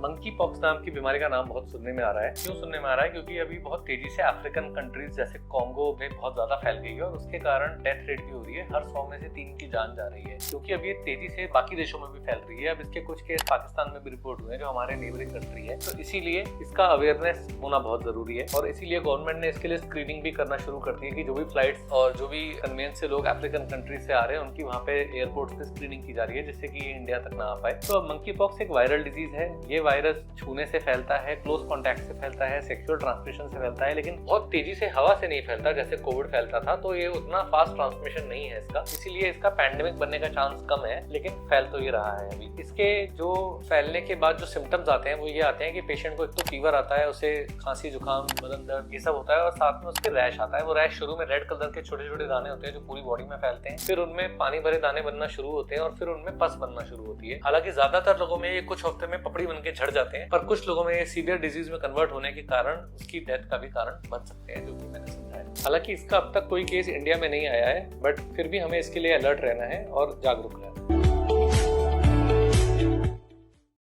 Monkey pox नाम की बीमारी का नाम बहुत सुनने में आ रहा है। क्यों सुनने में आ रहा है? क्योंकि अभी बहुत तेजी से अफ्रीकन कंट्रीज जैसे कॉन्गो में बहुत ज्यादा फैल गई है और उसके कारण डेथ रेट भी हो रही है। हर 100 में से 3 की जान जा रही है, क्योंकि अब ये तेजी से बाकी देशों में भी फैल रही है। अब इसके कुछ केस पाकिस्तान में भी रिपोर्ट हुए हैं, जो हमारे नेबरिंग कंट्री है। तो इसीलिए इसका अवेयरनेस होना बहुत जरूरी है और इसीलिए गवर्नमेंट ने इसके लिए स्क्रीनिंग भी करना शुरू कर दी है कि जो भी फ्लाइट्स और जो भी कन्वेंस से लोग अफ्रीकन कंट्रीज से आ रहे हैं उनकी वहाँ पे एयरपोर्ट पे स्क्रीनिंग की जा रही है, जिससे कि ये इंडिया तक ना आ पाए। तो मंकी पॉक्स एक वायरल डिजीज है। ये वायरस छूने से फैलता है, क्लोज कॉन्टैक्ट से फैलता है, सेक्सुअल ट्रांसमिशन से फैलता है, लेकिन बहुत तेजी से हवा से नहीं फैलता जैसे कोविड फैलता था। तो ये उतना फास्ट ट्रांसमिशन नहीं है इसका, इसीलिए इसका पैंडेमिक बनने का चांस कम है, लेकिन फैल तो ये रहा है अभी। इसके जो फैलने के बाद जो सिम्टम्स आते हैं वो ये आते हैं कि पेशेंट को एक तो फीवर आता है, उसे खांसी जुकाम बदन दर्द ये सब होता है और साथ में उसके रैश आता है। वो रैश शुरू में रेड कलर के छोटे छोटे दाने होते हैं जो पूरी बॉडी में फैलते हैं, फिर उनमें पानी भरे दाने बनना शुरू होते हैं और फिर उनमें पस बनना शुरू होती है। हालांकि ज्यादातर लोगों में ये कुछ हफ्ते में पपड़ी बन के झड़ जाते हैं, पर कुछ लोगों में ये सीवियर डिजीज में कन्वर्ट होने के कारण उसकी डेथ का भी कारण बन सकते हैं, जो कि मैंने समझाया। हालांकि इसका अब तक कोई केस इंडिया में नहीं आया है, बट फिर भी हमें इसके लिए अलर्ट रहना है और जागरूक रहना है।